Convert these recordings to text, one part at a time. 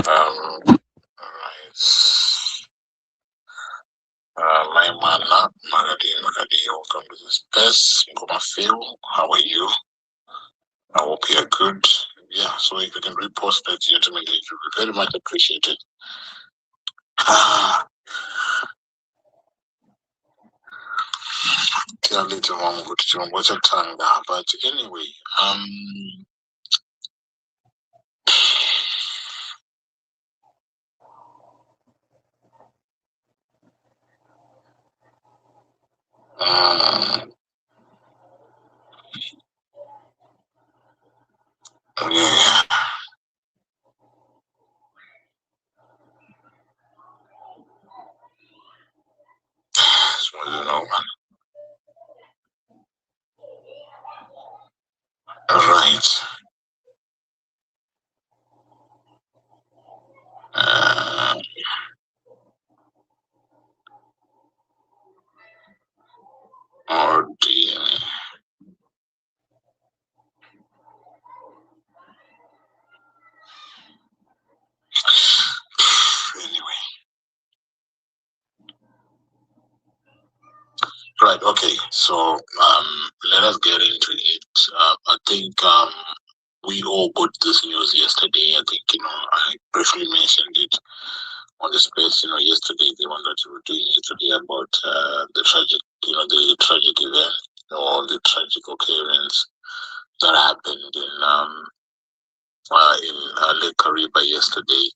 Alright. My mana, Magadi, welcome to the space. Ngoma Phil, how are you? I hope you're good. Yeah, so if you can repost that gentlemen, it would be very much appreciated. But anyway, yeah. So, you know, right. Oh dear. Anyway. Right, okay. So let us get into it. I think we all got this news yesterday. I think, I briefly mentioned it on the space, yesterday, the one that we were doing yesterday about the tragic, the tragic event or the tragic occurrence that happened in Lake Kariba yesterday.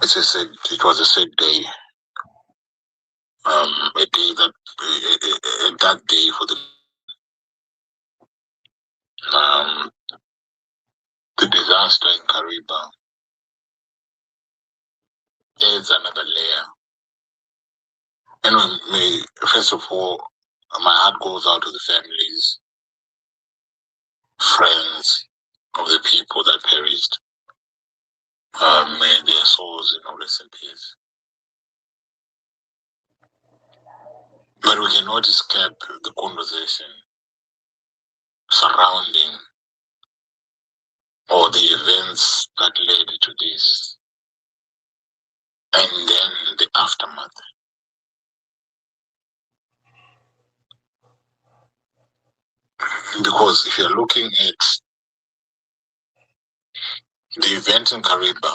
It was a sad day. A day that day for the disaster in Kariba adds another layer. And first of all, my heart goes out to the families, friends of the people that perished. May their souls, rest in peace. But we cannot escape the conversation surrounding all the events that led to this, and then the aftermath. Because if you're looking at the event in Kariba,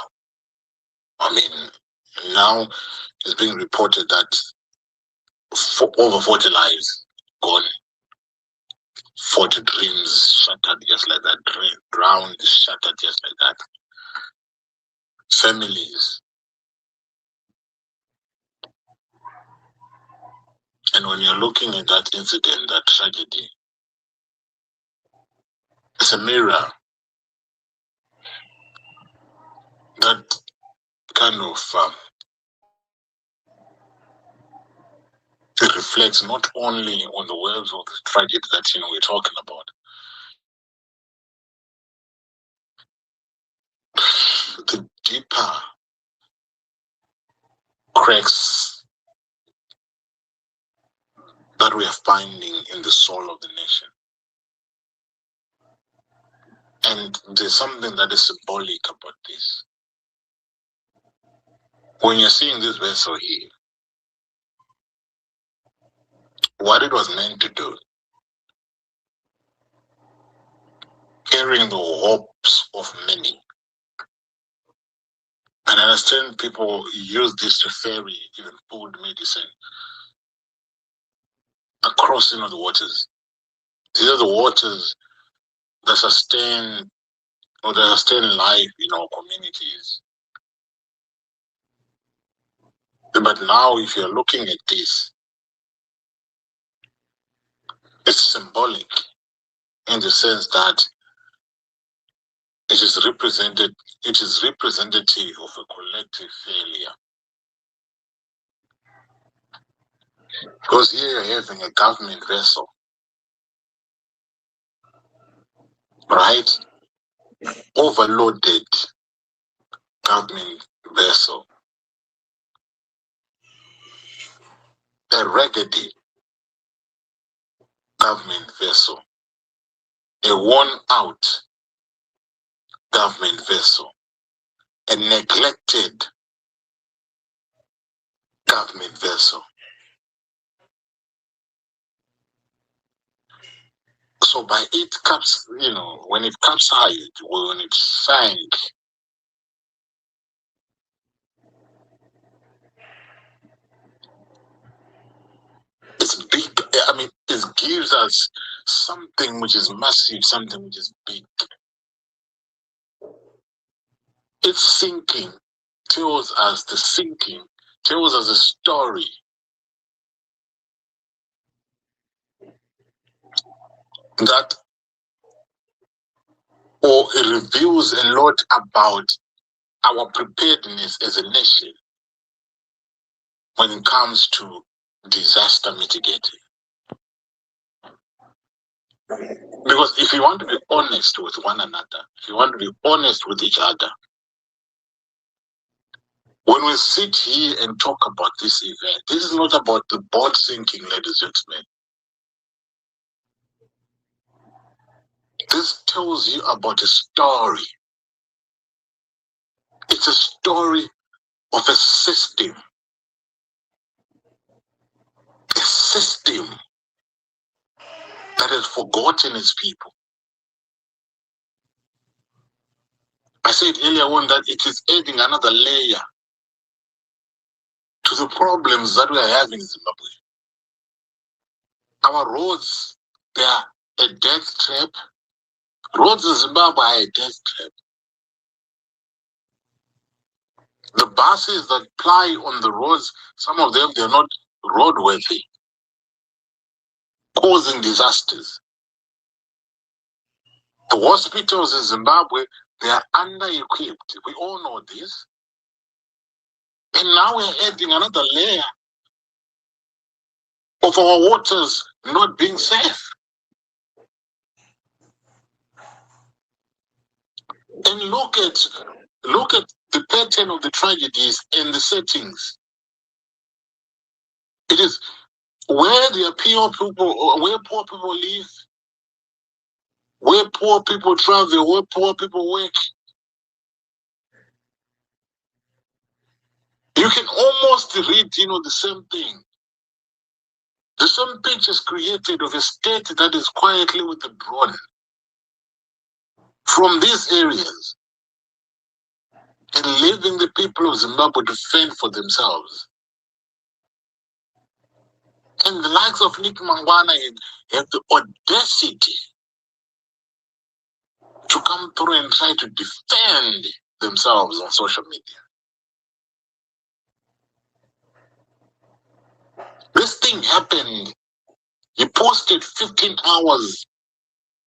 now it's being reported that over 40 lives gone, 40 dreams shattered just like that, drowned, shattered just like that. Families. And when you're looking at that incident, that tragedy, it's a mirror that kind of it reflects not only on the worlds of the tragedy that we're talking about, the deeper cracks that we are finding in the soul of the nation. And there's something that is symbolic about this. When you're seeing this vessel here, what it was meant to do, carrying the hopes of many. And I understand people use this to ferry even food medicine across the waters. These are the waters that sustain life in our communities. But now if you're looking at this, it's symbolic in the sense that it is representative of a collective failure. Because here you're having a government vessel, right? Overloaded government vessel. A raggedy government vessel. A worn out government vessel, a neglected government vessel. So by it caps, when it capsized, when it sank, it's big. I mean, it gives us something which is massive, something which is big. Its sinking tells us a story that, or it reveals a lot about our preparedness as a nation when it comes to disaster mitigating. Because if you want to be honest with one another, if you want to be honest with each other, when we sit here and talk about this event, this is not about the boat sinking, ladies and gentlemen. This tells you about a story. It's a story of a system that has forgotten its people. I said earlier on that it is adding another layer to the problems that we are having in Zimbabwe. Our roads, they are a death trap. Roads in Zimbabwe are a death trap. The buses that ply on the roads, some of them, they're not roadworthy, causing disasters. The hospitals in Zimbabwe, they are under-equipped. We all know this. And now we're adding another layer of our waters not being safe. And look at the pattern of the tragedies and the settings. It is where there are poor people, where poor people live, where poor people travel, where poor people work. You can almost read, the same thing. The same picture is created of a state that is quietly withdrawn from these areas and leaving the people of Zimbabwe to fend for themselves. And the likes of Nick Mangwana have the audacity to come through and try to defend themselves on social media. This thing happened. He posted 15 hours.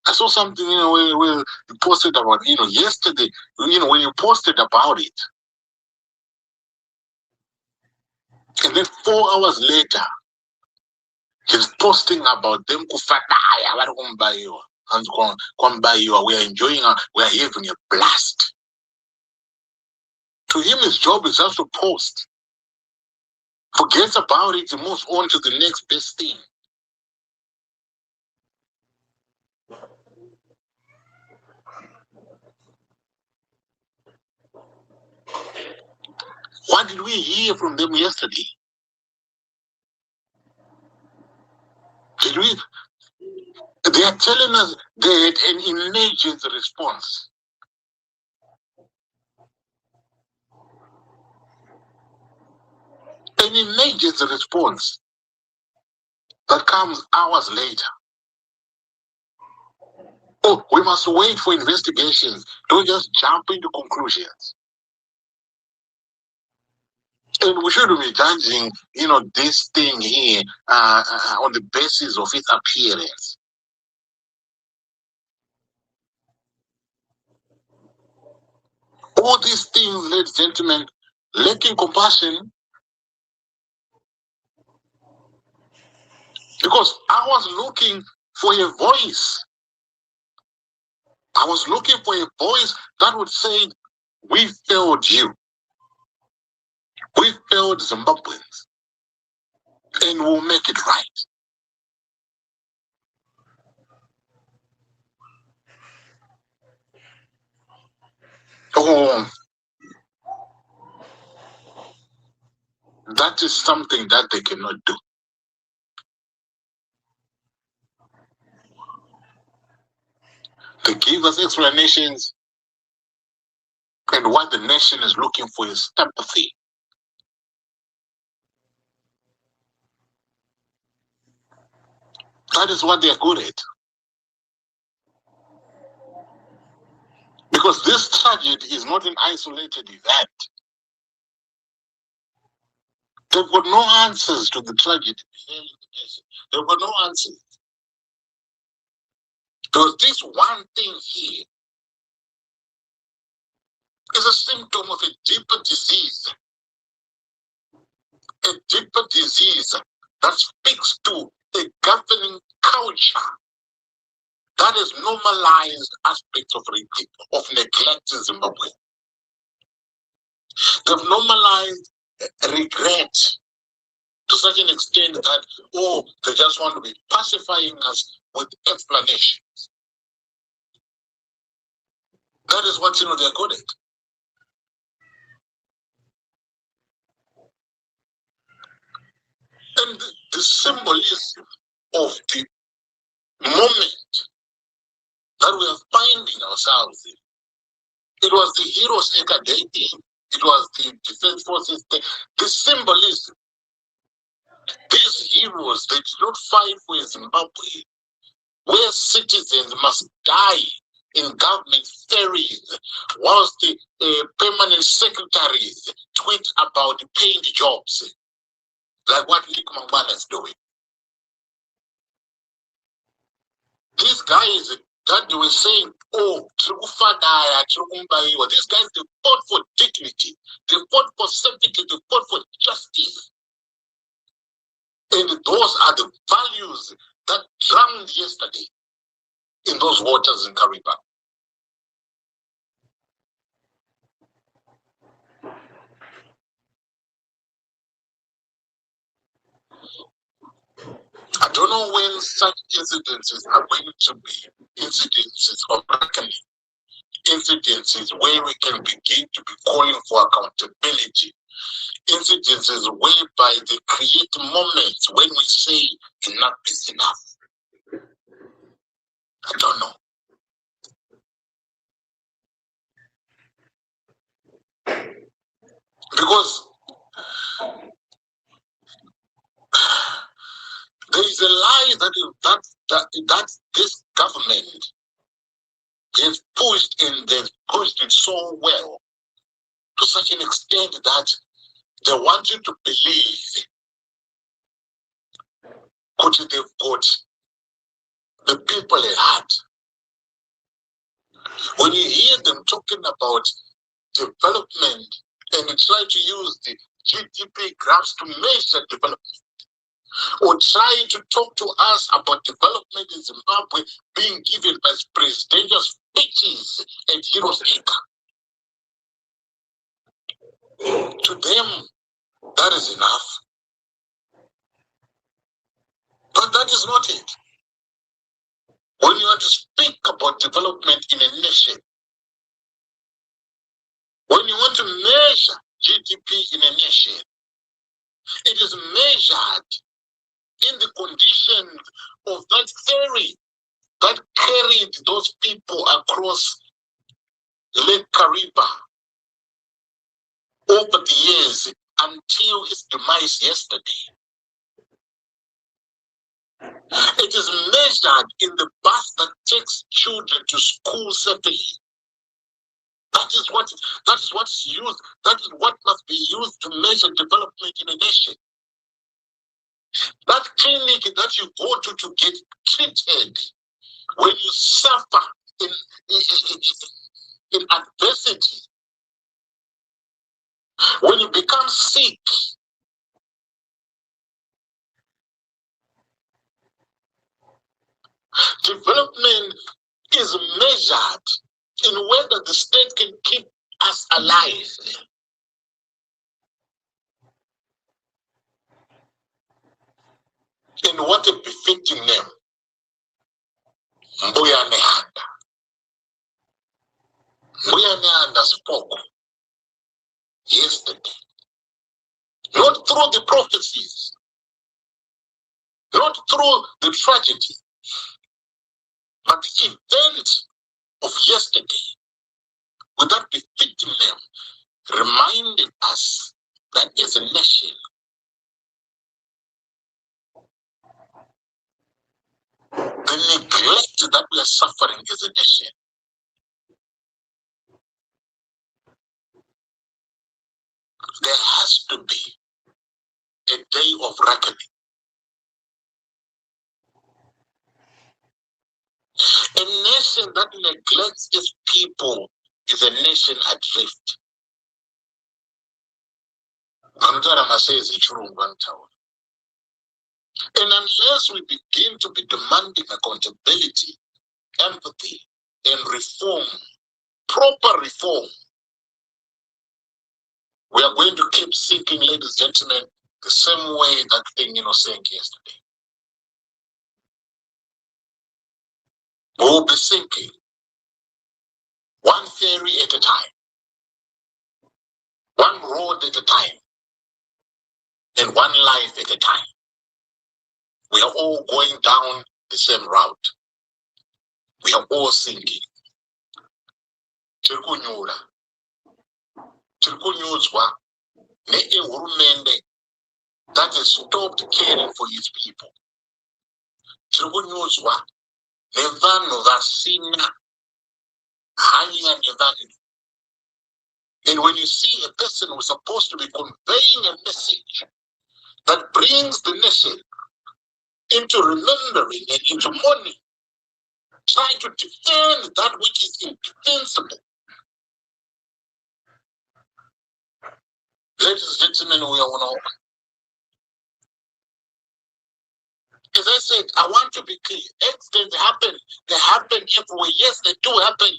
I saw something, where you posted about, yesterday, when you posted about it. And then 4 hours later, he's posting about them. We are enjoying, we are having a blast. To him, his job is just to post. Forgets about it, he moves on to the next best thing. What did we hear from them yesterday? They are telling us they had an emergency response. An emergency response that comes hours later. Oh, we must wait for investigations. Don't just jump into conclusions. And we shouldn't be judging, this thing here on the basis of its appearance. All these things, ladies and gentlemen, lacking compassion. Because I was looking for a voice. I was looking for a voice that would say, we failed you. We failed Zimbabweans. And we'll make it right. that is something that they cannot do. They give us explanations, and what the nation is looking for is empathy. That is what they are good at. Because this tragedy is not an isolated event. They've got no answers to the tragedy. They've got no answers. Because this one thing here is a symptom of a deeper disease. A deeper disease that speaks to a governing culture that has normalized aspects of neglect in Zimbabwe. They've normalized regret to such an extent that, they just want to be pacifying us with explanations. That is what they're good at. And the symbolism of the moment that we are finding ourselves in, it was the heroes Academy, it was the defense forces, the symbolism. These heroes, they did not fight for Zimbabwe, where citizens must die in government ferries, whilst the permanent secretaries tweet about paid jobs, like what Nick Mangwana is doing. These guys that they were saying, these guys, they fought for dignity, they fought for certitude, they fought for justice. And those are the values that drowned yesterday in those waters in Kariba. I don't know when such incidences are going to be incidences of reckoning, incidences where we can begin to be calling for accountability, incidences whereby they create moments when we say enough is enough. I don't know. Because there is a lie that this government has pushed, and they've pushed it so well to such an extent that they want you to believe that they've got the people at heart. When you hear them talking about development and they try to use the GDP graphs to measure development, or trying to talk to us about development in Zimbabwe being given by presidential speeches at Hiroshima. To them, that is enough. But that is not it. When you want to speak about development in a nation, when you want to measure GDP in a nation, it is measured in the condition of that ferry that carried those people across Lake Kariba over the years until its demise yesterday. It is measured in the bus that takes children to school safely. That is what's used. That is what must be used to measure development in a nation. That clinic that you go to get treated when you suffer in adversity, when you become sick, development is measured in whether the state can keep us alive. In what a befitting name. Muyanyanda spoke yesterday, not through the prophecies, not through the tragedy, but the event of yesterday, with that befitting name, reminded us that as a nation, the neglect that we are suffering as a nation, there has to be a day of reckoning. A nation that neglects its people is a nation adrift. And unless we begin to be demanding accountability, empathy, and reform, proper reform, we are going to keep sinking, ladies and gentlemen, the same way that thing sank yesterday. We will be sinking one ferry at a time, one road at a time, and one life at a time. We are all going down the same route. We are all sinking. Tirikunyura. Tirikunyuzwa ne-ehurumende that has stopped caring for his people. Tirikunyuzwa nevanhu vasina hanya nevanhu. And when you see a person who's supposed to be conveying a message that brings the nation into remembering and into mourning, trying to defend that which is indefensible. Ladies and gentlemen, we are on our. As I said, I want to be clear. Accidents happen. They happen everywhere. Yes, they do happen.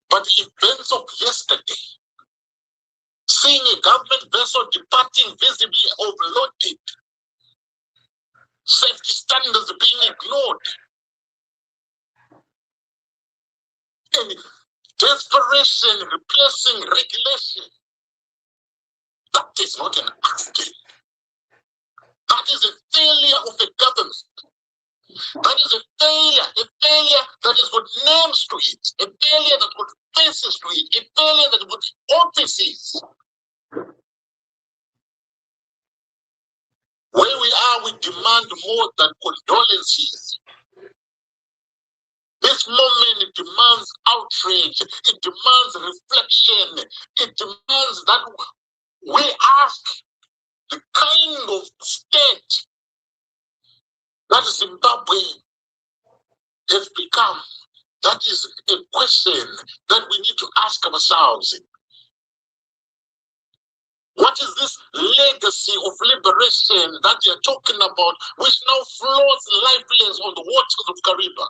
But events of yesterday, seeing a government vessel departing visibly overloaded, safety standards being ignored, and desperation replacing regulation, that is not an accident. That is a failure of the government. That is a failure that has got names to it, a failure that got faces to it, a failure that got offices. Where we are, we demand more than condolences. This moment, it demands outrage, it demands reflection, it demands that we ask the kind of state that Zimbabwe has become. That is a question that we need to ask ourselves. What is this legacy of liberation that you're talking about, which now floats lifeless on the waters of Kariba?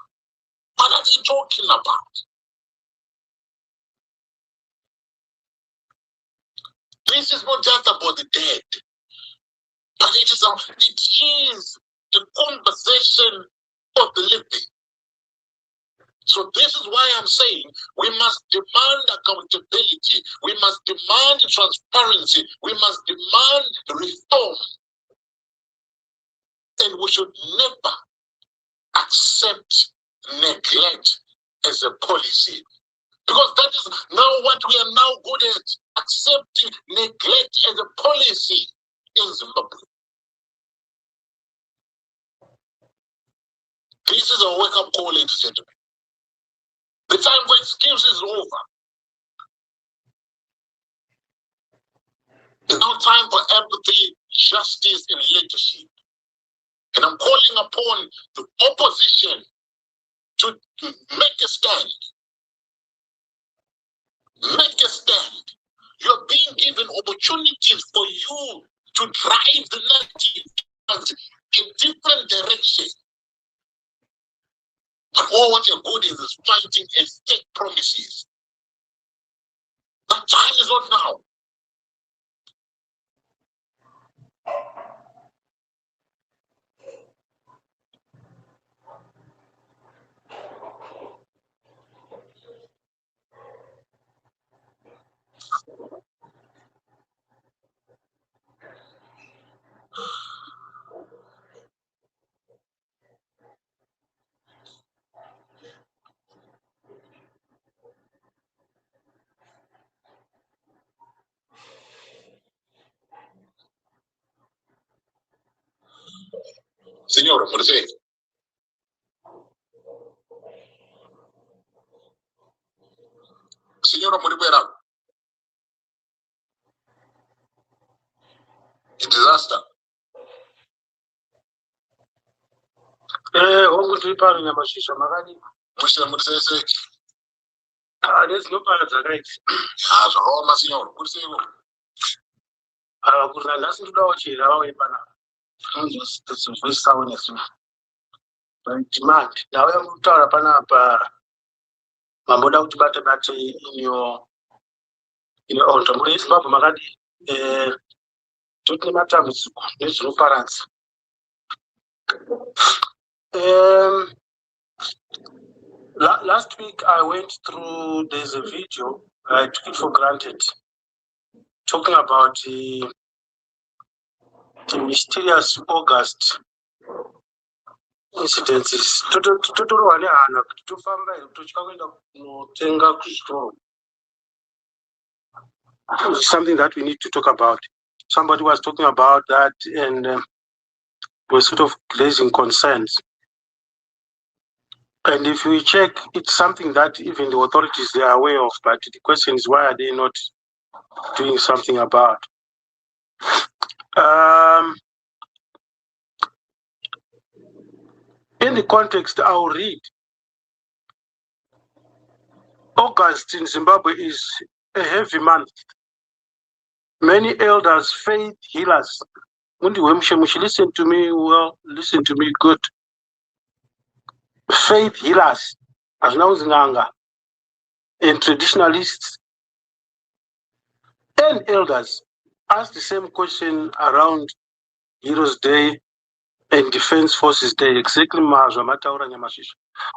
What are you talking about? This is not just about the dead, but it is a conversation of the living. So this is why I'm saying we must demand accountability, we must demand transparency, we must demand reform, and we should never accept neglect as a policy. Because that is now what we are now good at, accepting neglect as a policy in Zimbabwe. This is a wake-up call, ladies and gentlemen. The time for excuses is over. It's now time for empathy, justice, and leadership. And I'm calling upon the opposition to make a stand. Make a stand. You're being given opportunities for you to drive the narrative in different directions. But all what you're good is fighting and fake promises. That time is not now. Signor, buonasera. Signora Moribera. A disaster. Hongu tiri nyamashisha makani. Mushira mutsese. Nezinopara dzakaiti. Zvakaoma signor, kuriseko. Kuti nhasi ndodawo chera vauye panapa. That's a very sound as well. Demand. Ndauya kutaura panapa. Mamboda kuti bate in your own. Muri eZimbabwe makadi. Totine matambudziko nezvinoparadza. Last week I went through, there's a video, I took it for granted, talking about the mysterious August incidences. Something that we need to talk about. Somebody was talking about that and we're sort of raising concerns. And if we check, it's something that even the authorities, they are aware of, but the question is, why are they not doing something about? In the context, I'll read. August in Zimbabwe is a heavy month. Many elders, faith healers, listen to me well, listen to me good. Faith healers, as now and traditionalists and elders ask the same question around Heroes Day and Defense Forces Day. Exactly,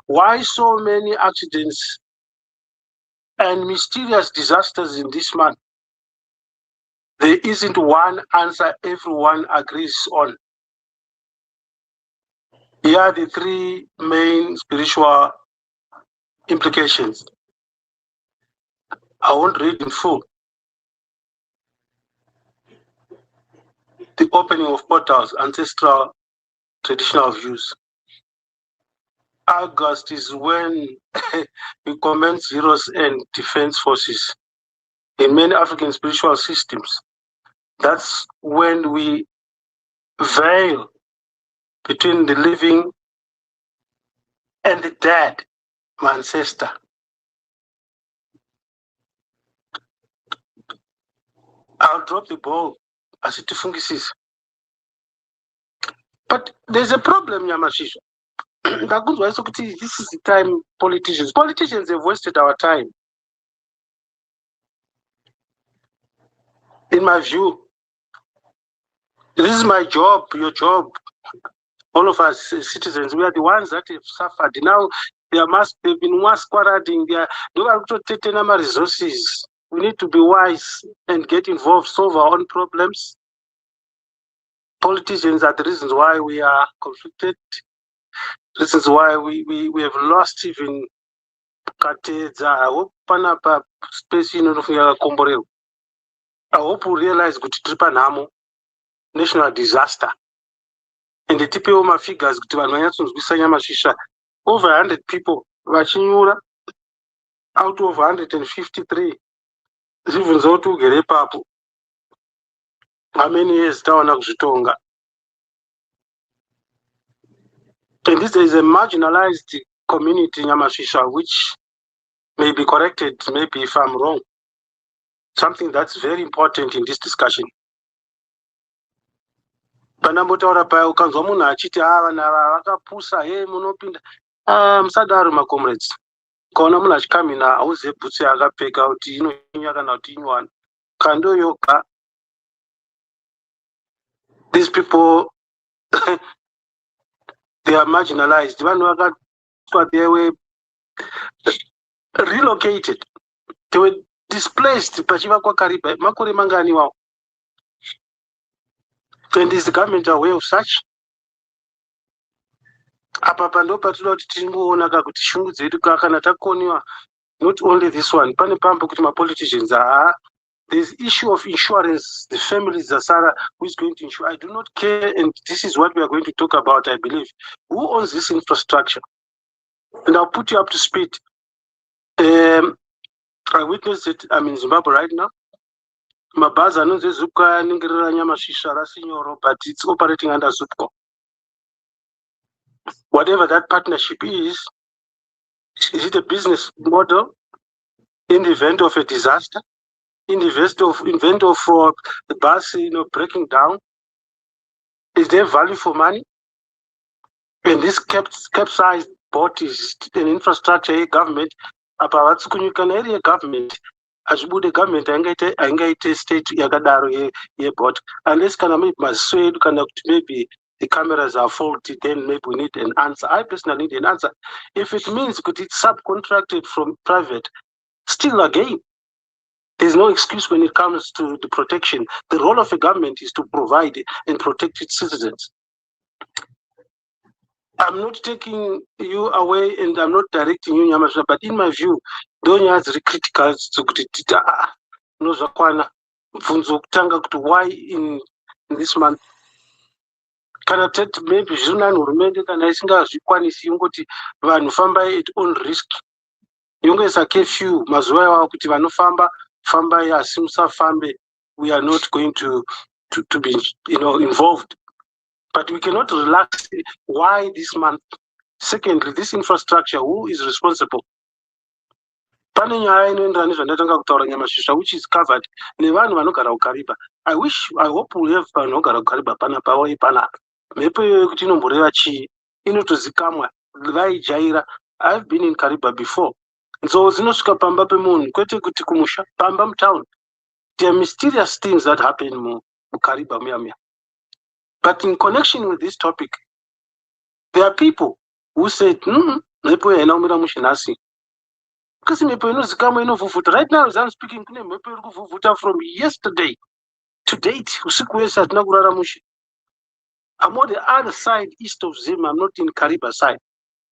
why so many accidents and mysterious disasters in this month? There isn't one answer everyone agrees on. Here are the three main spiritual implications. I won't read in full. The opening of portals, ancestral traditional views. August is when we commence heroes and defense forces. In many African spiritual systems, that's when we veil between the living and the dead, my ancestor. I'll drop the ball as it fungises. But there's a problem, Yamashisha. This is the time politicians have wasted our time. In my view, this is my job, your job. All of us citizens, we are the ones that have suffered. Now they've been masquerading. They are taking our resources. We need to be wise and get involved, solve our own problems. Politicians are the reasons why we are conflicted. This is why we have lost even Kateza. I hope Panapa space Komboreo. I hope we realize good tripanamo national disaster. And the TPO figures over 100 people vachinyura out of 153. Even though to get up, how many years down Tonga? And this is a marginalized community in Yamashisha, which may be corrected, maybe if I'm wrong. Something that's very important in this discussion. Panambotaura pa ukanzwa munhu achiti vana vakapusa munopinda musadaro macomrades. Kaona munhu achikamina auzive bhutsu yaakapfeka kuti inonya kana kuti inywana. Kando yoga. These people they are marginalized. They were relocated. They were displaced. Pachivakwa Kariba makore mangani wao. And is the government aware of such? Apa ndo patinoda kuti tingoona kuti shungu dzedu kana takoniwa, not only this one. Pane pambo kuti ma politicians There's issue of insurance. The family Zasara, who is going to insure? I do not care, and this is what we are going to talk about, I believe. Who owns this infrastructure? And I'll put you up to speed. I witnessed it. I'm in Zimbabwe right now. Mabaza anonzi Zupco Ningirira Nyamashisha Rasinyoro, but it's operating under Zupco. Whatever that partnership is it a business model in the event of a disaster? In the event of the bus, breaking down? Is there value for money? And this capsized boat is an infrastructure government. About kunyukana area government, as would the government angaite state yakadaro ye boat. Unless kana maybe maswed maybe the cameras are faulty, then maybe we need an answer. I personally need an answer. If it means could it subcontracted from private, still again, there's no excuse when it comes to the protection. The role of a government is to provide and protect its citizens. I'm not taking you away and I'm not directing you, Nyamasha, but in my view, don't have the critical to why in this month. Kana tete maybe zvinani hurumende kana isingazvikwanisi yongoti vanhu fambai at own risk. Yongoisa curfew mazuva iwawo kuti vanofamba fambai asi musafambe. We are not going to be involved. But we cannot relax. Why this month? Secondly, this infrastructure, who is responsible? Which is covered. I hope we have Kariba Pana. I've been in Kariba before. So Pamba Pambam town. There are mysterious things that happen in Kariba. But in connection with this topic, there are people who said, because right now as I'm speaking, from yesterday to date, I'm on the other side east of Zim. I'm not in Kariba side,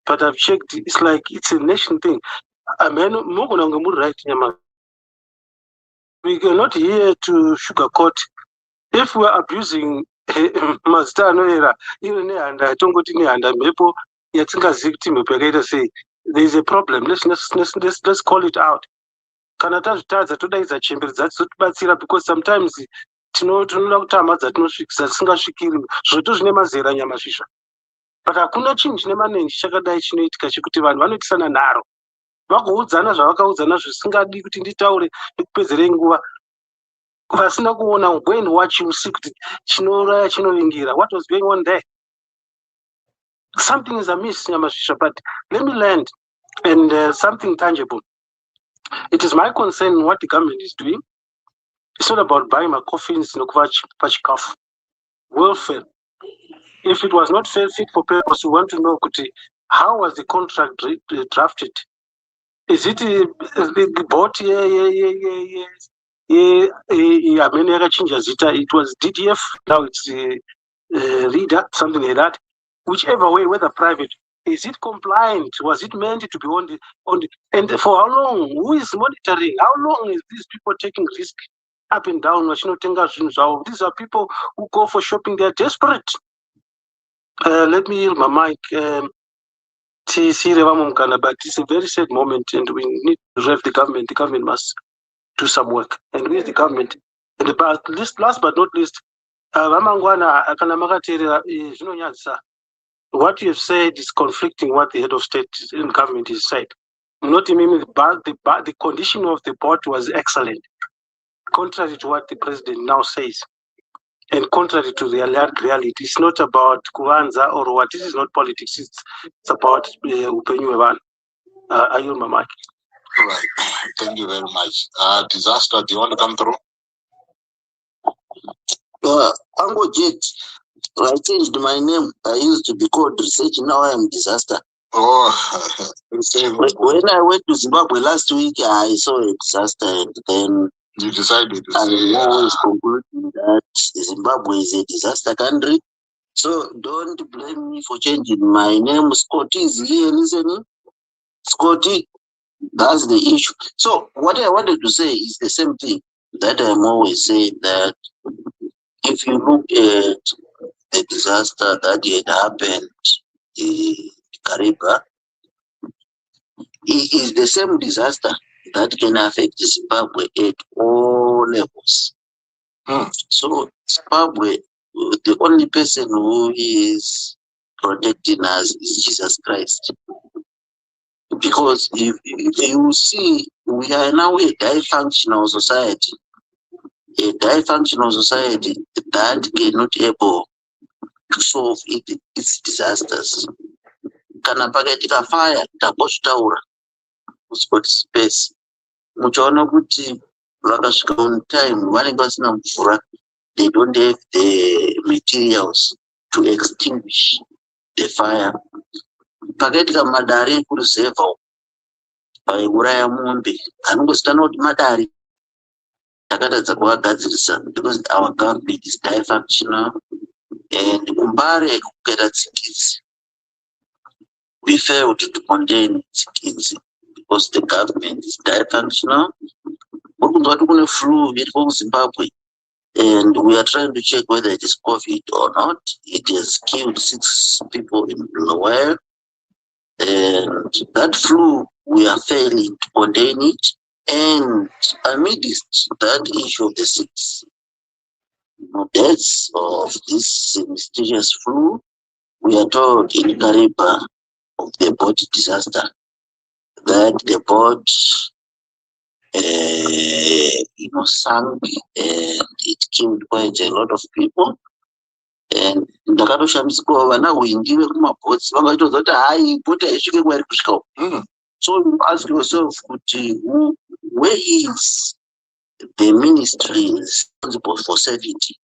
but I've checked. It's like it's a nation thing. We are not here to sugarcoat. If we are abusing Mastano even and I don't go to and Mepo, there is a problem. Let's call it out. Kanata today is a chamber that's because sometimes to know that no single shikiri, so those names are Yamashisha. But I could not change Neman and Shakadai Chinit Kashikuti one it's an arrow. Makudzana zvavakaudzana zvisingadii kuti nditaure nekupedzere nguva vasina kuona when watch usiku kuti chinouraya chinovingira. What was going on there? Something is amiss, Nyamashisha, but let me land and something tangible. It is my concern what the government is doing. It's not about buying my coffins, pachikaf. Welfare. If it was not fit for purpose, we want to know how was the contract drafted? Is it bought? It was DTF, now it's reader, something like that. Whichever way, whether private, is it compliant? Was it meant to be on the and for how long? Who is monitoring? How long is these people taking risk up and down? These are people who go for shopping, they're desperate. Let me yield my mic. But it's a very sad moment and we need to rev the government. The government must do some work. And with the government, and last but not least, what you have said is conflicting what the head of state and government has said. Not even the condition of the port was excellent, contrary to what the president now says. And contrary to the reality, it's not about Kuanza or what. This is not politics. It's about Upenyuevan. I yield my mic. All right. Thank you very much. Disaster, do you want to come through? Uncle Jet, I changed my name. I used to be called Research. Now I am Disaster. Oh, when I went to Zimbabwe last week, I saw a disaster, and then you decided to say, always concluding that Zimbabwe is a disaster country. So don't blame me for changing my name. Scotty is here listening. Scotty, that's the issue. So what I wanted to say is the same thing. that I'm always saying that if you look at the disaster that had happened in Kariba, it is the same disaster that can affect Zimbabwe at all levels. So Zimbabwe, the only person who is protecting us is Jesus Christ. Because if you see, we are now a dysfunctional society. A dysfunctional society that cannot able to solve its disasters. Kana pakaitika fire takoshtaura kuspoti space muchaona kuti vakasvika on time vanenge vasina mvura, they don't have the materials to extinguish the fire. Pakaitika madare ekurizevha paiuraya mombe anongozitana kuti madare takatadza kuvagadzirisa because our government is dysfunctional. And kumbare kukaita tsikidzi, we failed to contain tsikidzi because the government is dysfunctional. We're going to flu in Zimbabwe, and we are trying to check whether it is COVID or not. It has killed 6 people in Bulaware, and that flu, we are failing to contain it. And amidst that issue of the 6 deaths of this mysterious flu, we are told in Kariba of the boat disaster that the boat sank and it killed quite a lot of people. And ndakatoshamisikawo vana hwindi vekumabhotsi vakatodza kuti hai bhoti haisvike kwari kusvika. So you ask yourself kuti where is the ministry responsible for safety?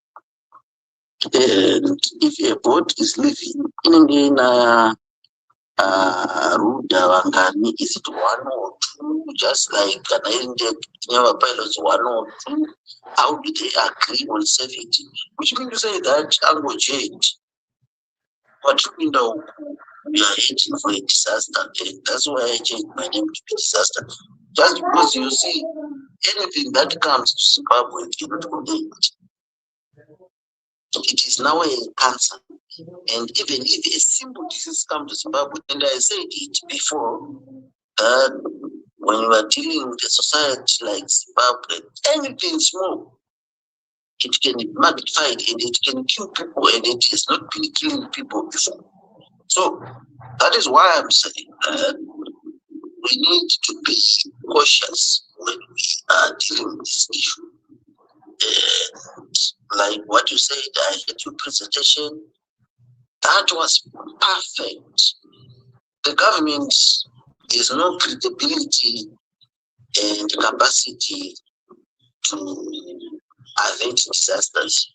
And if a boat is leaving in Ruda Wangani, is it 1 or 2? Just like an pilots 1 or 2, how do they agree on safety? Which means to say that I'm going to change. But we know we are heading for a disaster, and that's why I changed my name to be Disaster. Just because you see anything that comes to Zimbabwe, you cannot contain it. It is now a cancer. And even if a simple disease comes to Zimbabwe, and I said it before, that when you are dealing with a society like Zimbabwe, anything small, it can be magnified and it can kill people, and it has not been killing people before. So that is why I'm saying we need to be cautious when we are dealing with this issue. And like what you said, I had your presentation. That was perfect. The government has no credibility and capacity to avert disasters.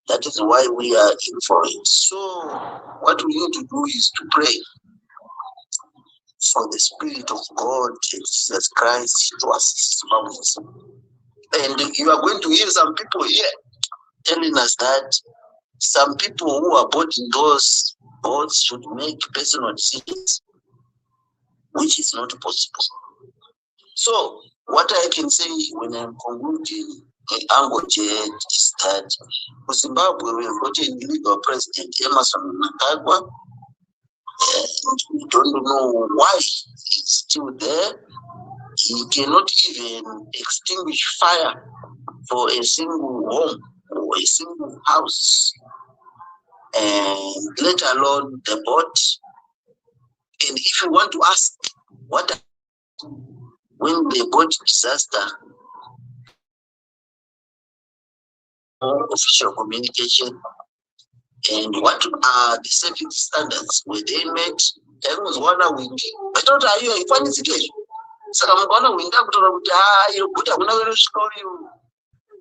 That is why we are in for it. So what we need to do is to pray for the Spirit of God and Jesus Christ to assist us. And you are going to hear some people here telling us that some people who are boarding those boats should make personal decisions, which is not possible. So what I can say when I'm concluding Ango Jet is that for Zimbabwe we have got a illegal president, Emerson Mnangagwa, and we don't know why he's still there. He cannot even extinguish fire for a single home or a single house, and let alone the boat. And if you want to ask what when the boat disaster, official communication, and what are the safety standards were they met? Everyone's wondering, I thought you a funny situation. So I'm gonna win up to you put a window score you.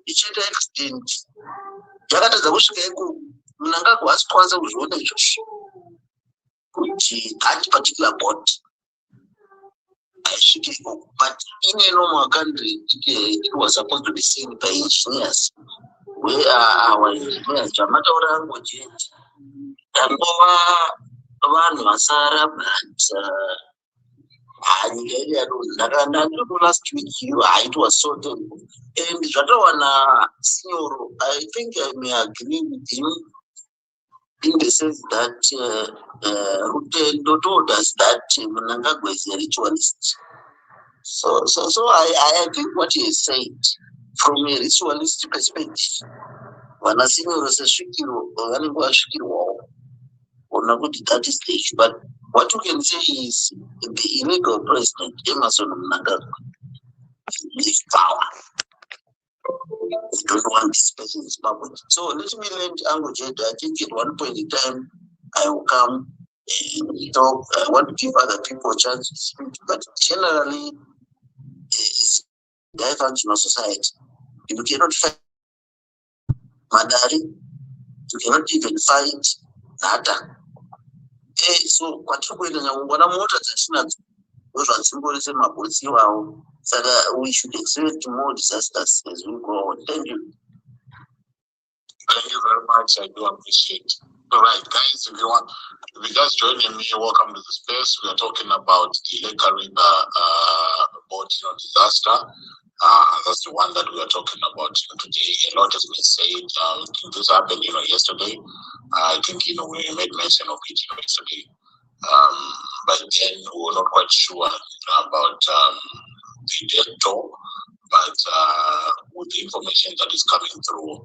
It's an accident. Yagata the Wushku, Munanga was sponsor with one which that particular boat. But in a normal country, it was supposed to be seen by engineers. Where are our engineers? Jamata language. One Masara, but Last week, it was so terrible. And Signor, I think I may agree with him in the sense that Rutendo told us that Mnangagwa is a ritualist. So I think what he said from a ritualist perspective, when a senior is a shikiro or that is the issue. But what you can say is the illegal president, Emerson Mnangagwa, is power. We don't want this person is public. So let me lend Uncle Jed. I think at one point in time I will come and talk. I want to give other people a chance to speak. But generally, it's a dysfunctional society. You cannot fight Madari, you cannot even fight Nata. So what you going to what I'm more than symbolism we should expect more disasters as we go on. Thank you. Thank you very much. I do appreciate it. All right, guys, if you just joining me, welcome to the space. We are talking about the Lake Kariba boat disaster. That's the one that we are talking about today. A lot has been said. This happened, yesterday. I think, we made mention of it yesterday. But then we were not quite sure about the death toll. But with the information that is coming through,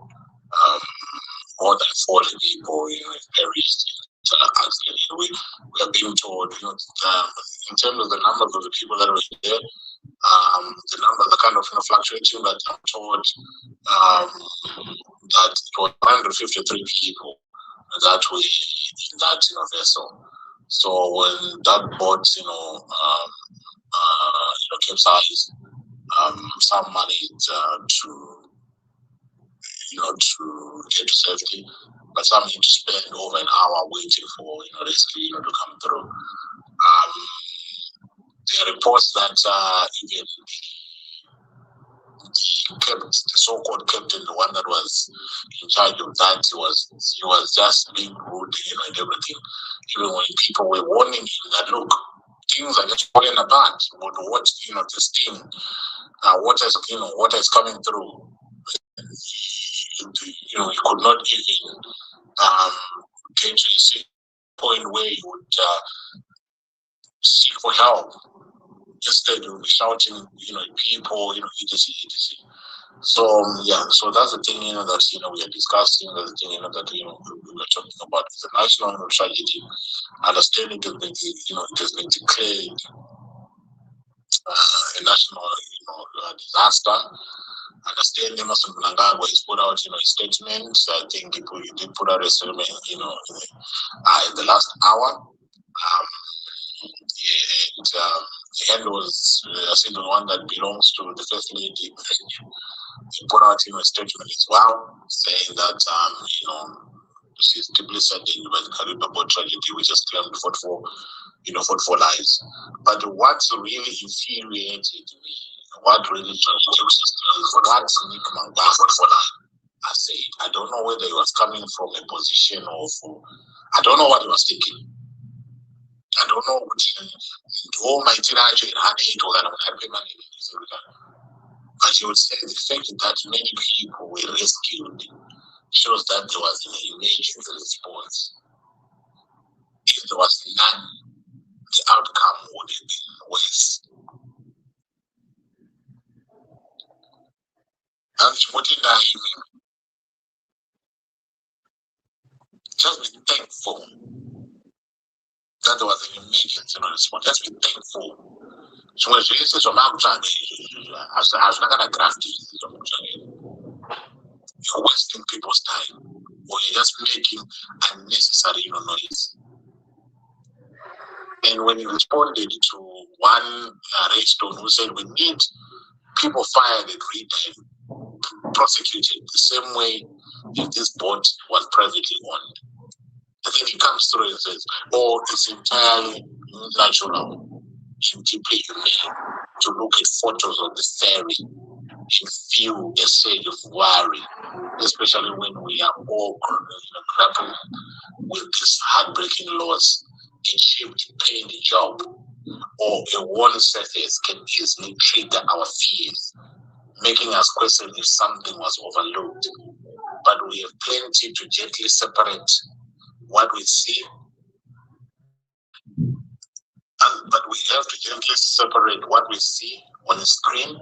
more than 40 people, perished in accident. We are being told, in terms of the numbers of the people that were there, the numbers are kind of fluctuating, but I'm told that it was 153 people that were in that vessel. So when that boat, capsized, some managed to get to safety, but some need to spend over an hour waiting for rescue to come through. There are reports that even the so-called captain, the one that was in charge of that, he was just being rude, and everything. Even when people were warning him that, look, things are just falling apart. But what this thing, water is coming through. He could not even get to a point where he would seek for help. Instead, he would be shouting, people, etc. So so that's the thing, that we are discussing. That's the thing, that we are talking about. It's a national tragedy. Understanding that it has been declared a national disaster. Understand Emerson Mnangagwa has put out his statement. I think he did put out a statement in the last hour. And the end was I think the one that belongs to the first lady. He put out a statement as well, saying that she's deeply saddened by the Kariba boat tragedy, which has claimed fought for lives. But what's really infuriated me, what really is what Nick Mangaba I said, I don't know whether he was coming from a position of, I don't know what he was thinking. I don't know what but he would say the fact that many people were rescued shows that there was an immediate response. If there was none, the outcome would have been worse. And just be thankful that there was an immediate response. Just be thankful. So when you say so, I'm trying to not graft you're wasting people's time, or you're just making unnecessary noise. And when he responded to one Redstone who said we need people fired and prosecuted the same way if this boat was privately owned. I think he comes through and says, it's entirely natural and deeply humane to look at photos of the ferry and feel a surge of worry, especially when we are all grappling with this heartbreaking loss and shaped pain the job. or a worn surface can easily trigger our fears, making us question if something was overlooked. But we have plenty to gently separate what we see, but we have to gently separate what we see on the screen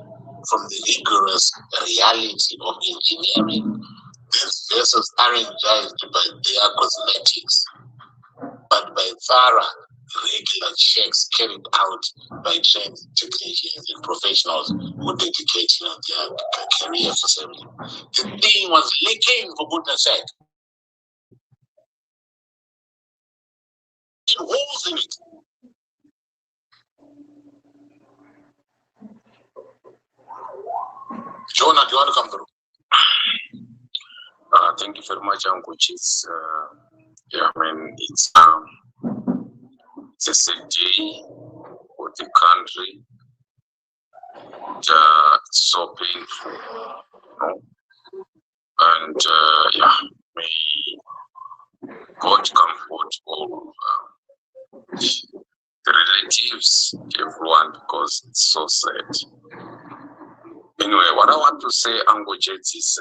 from the rigorous reality of engineering. These vessels aren't judged by their cosmetics, but by thorough, regular checks carried out by trained technicians and professionals who dedicate their career for safety. The thing was leaking, for goodness sake. It holes in it. Jonah, do you want to come through? Thank you very much, Uncle Chis. Yeah, I mean, it's a sad day for the country. It's so painful, you know? And yeah, may God comfort all the relatives, everyone, because it's so sad. Anyway, what I want to say, Uncle Jets, is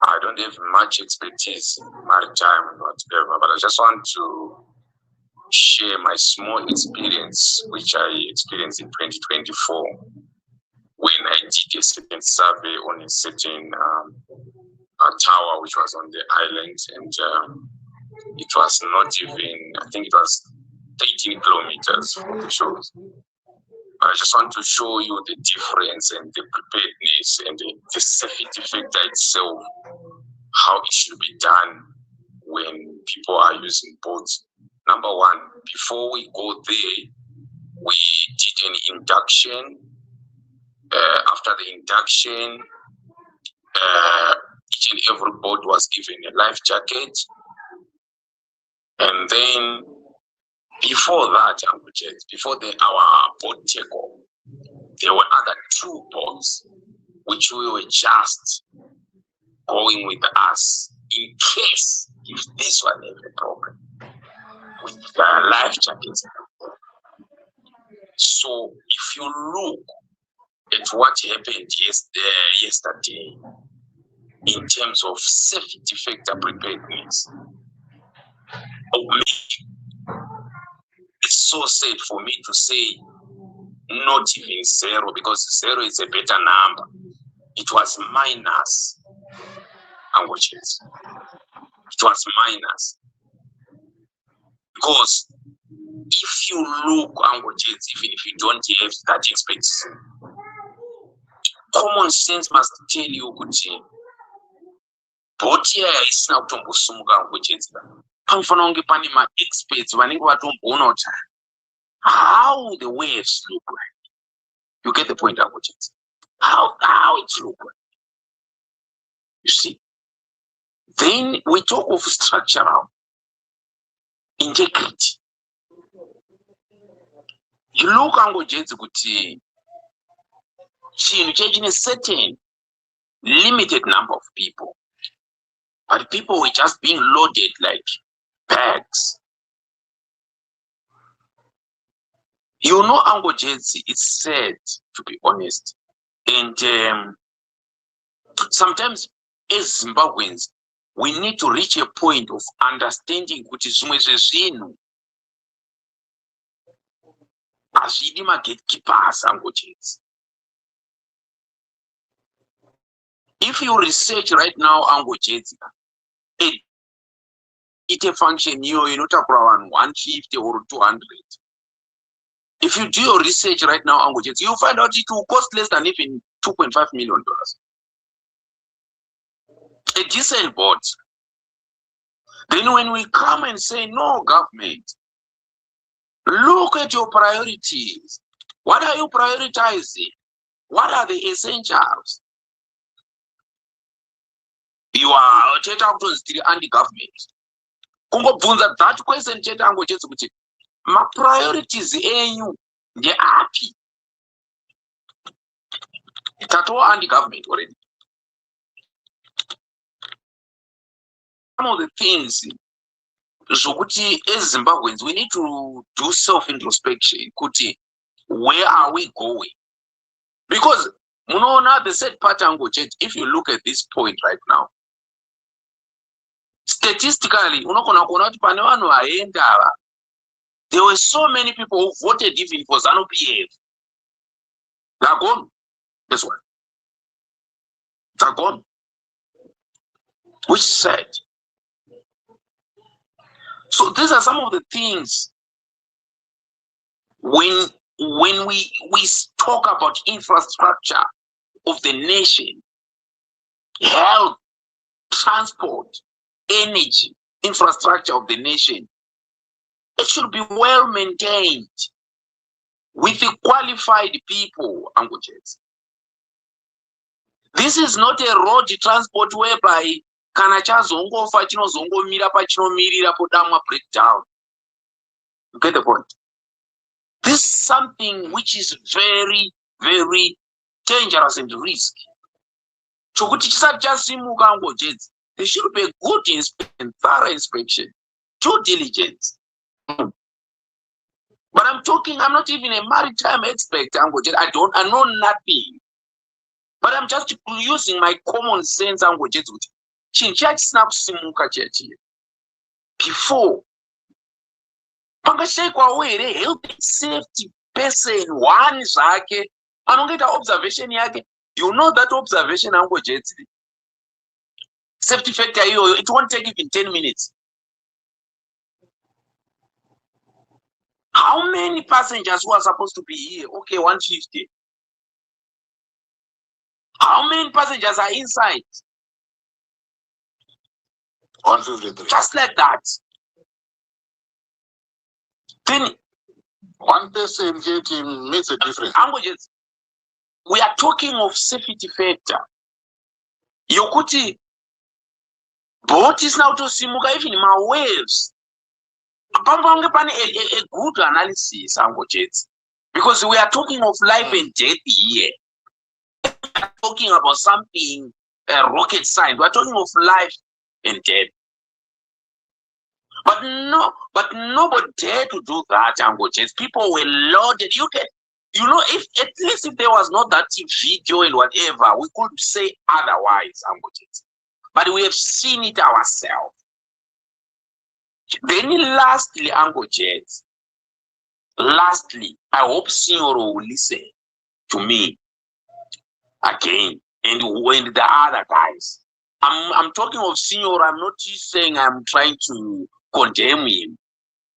I don't have much expertise in maritime and whatever, but I just want to share my small experience, which I experienced in 2024 when I did a certain survey on a certain tower which was on the island, and it was not even, I think it was 13 kilometers from the shores. But I just want to show you the difference and the preparedness and the safety factor itself, how it should be done when people are using boats. Number one, before we go there, we did an induction. After the induction, each and every boat was given a life jacket. And then before that, before our boat takeoff, there were other two boats which we were just going with us in case if this one had a problem with the life jackets. So if you look at what happened yesterday in terms of safety factor preparedness, it's so sad for me to say not even zero, because zero is a better number. It was minus. It was minus. Because if you look, even if you don't have that expertise, common sense must tell you kuti boti yaya isina kutombosumuka ngokuchedzera. Panofanira kunge pane ma-experts vanenge vatomboona kuti how the waves look like. You get the point, Angochets? How it look like. You see? Then we talk of structural integrity. You look, Angochets, kuti chinhu chine a certain limited number of people, but people were just being loaded like bags. You know, Uncle Jetsi, it's sad, to be honest. And sometimes as Zimbabweans, we need to reach a point of understanding kuti zvimwe zvezvinhu hazvidi ma-gatekeepers, Uncle Jetsi. If you research right now, Uncle Jetsi, it's a function here, inotakura vanhu 150 or 200. If you do your research right now, Uncle Jetsi, you'll find out it will cost less than even $2.5 million. A decent boat. Then when we come and say, no, government, look at your priorities. What are you prioritizing? What are the essentials? You are anti-government. Kungobvunza that question chete Uncle Jetsi kuti ma priorities enyu ndeapi? Tatova anti-government already. Some of the things zvokuti as Zimbabweans we need to do self-introspection kuti where are we going? Because munoona the said part Angojet, if you look at this point right now, statistically unokona kuona kuti pane vanhu vaenda ava, there were so many people who voted even for ZANU-PF. They're gone. Guess what? They're gone. Which is sad. So these are some of the things when we talk about infrastructure of the nation, health, transport, energy, infrastructure of the nation, it should be well maintained with the qualified people, Angojet. This is not a road transport whereby kana chazongofa chinozongomira pachinomirira podamwa breakdown. You get the point? This is something which is very, very dangerous and risky. Chokuti chisati chasimuka Angojet, there should be a good inspection, thorough inspection, due diligence. But I'm not even a maritime expert, Angojet. I know nothing. But I'm just using my common sense, Angojet. Before, health safety person, one zake, anongeta observation yake. You know that observation, Angojet. Safety factor, it won't take even 10 minutes. How many passengers who are supposed to be here? Okay, 150. How many passengers are inside? 153. Just like that. Then one person getting makes a difference. We are talking of safety factor. Yokuti boat is now to simuka even my waves. A good analysis, Angojet, because we are talking of life and death here. We are talking about something rocket science. We are talking of life and death. But nobody dared to do that, Angojet. People were loaded. If at least if there was not that video and whatever, we could say otherwise, Angojet. But we have seen it ourselves. Then lastly, Angojet, I hope Signoro will listen to me again and the other guys. I'm talking of Signor. I'm not just saying I'm trying to condemn him,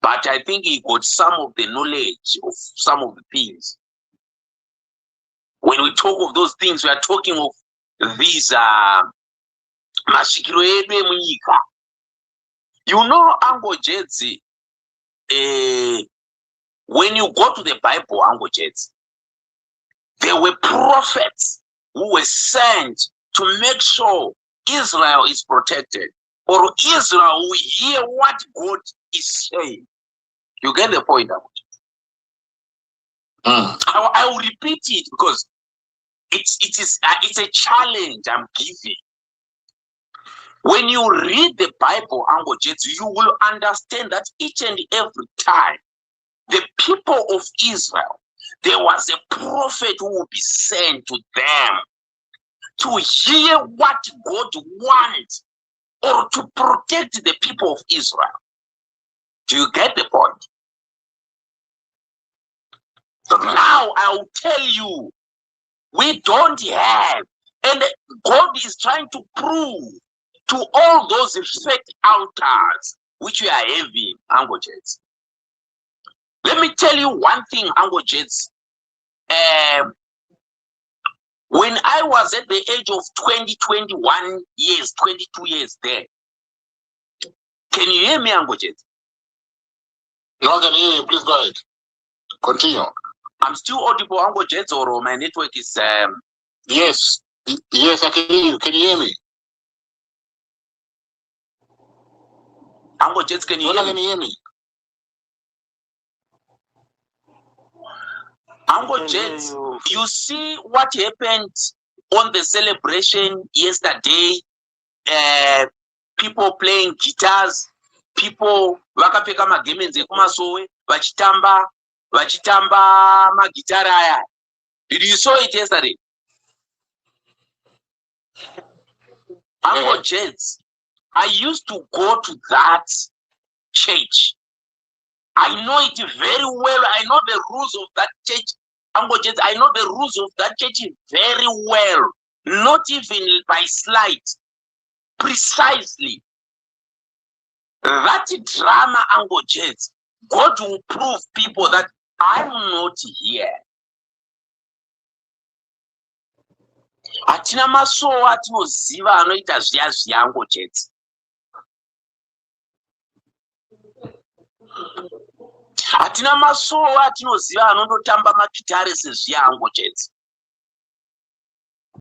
but I think he got some of the knowledge of some of the things. When we talk of those things, we are talking of these mashikiro edu emunyika. You know, Angojet, when you go to the Bible, Angojet, there were prophets who were sent to make sure Israel is protected, or Israel will hear what God is saying. You get the point, Angojet? I will repeat it because it's a challenge I'm giving. When you read the Bible, Angojet, you will understand that each and every time the people of Israel, there was a prophet who would be sent to them to hear what God wants or to protect the people of Israel. Do you get the point? So now I will tell you, we don't have, and God is trying to prove to all those fake altars which we are having, Angojet. Let me tell you one thing, Angojet. When I was at the age of 20, 21 years, 22 years there, can you hear me, Angojet? No, I can hear you. Please go ahead. Continue. I'm still audible, Angojet, or my network is... Yes. Yes, I can hear you. Can you hear me? Angojet, can you hear me? Angojet, you see what happened on the celebration yesterday? People playing guitars, people vakapfeka magemenzi ekumasowe vachitamba magitara aya. Did you saw it yesterday? Uncle Jets, I used to go to that church. I know it very well. I know the rules of that church. Uncle Jets, I know the rules of that church very well. Not even by slight. Precisely. That drama, Uncle Jets, God will prove people that I'm not here. Atina masowo atinoziva anoita zviya Uncle Jets. Atina masowo atinoziva anondotamba magitare sezviya Uncle Jets.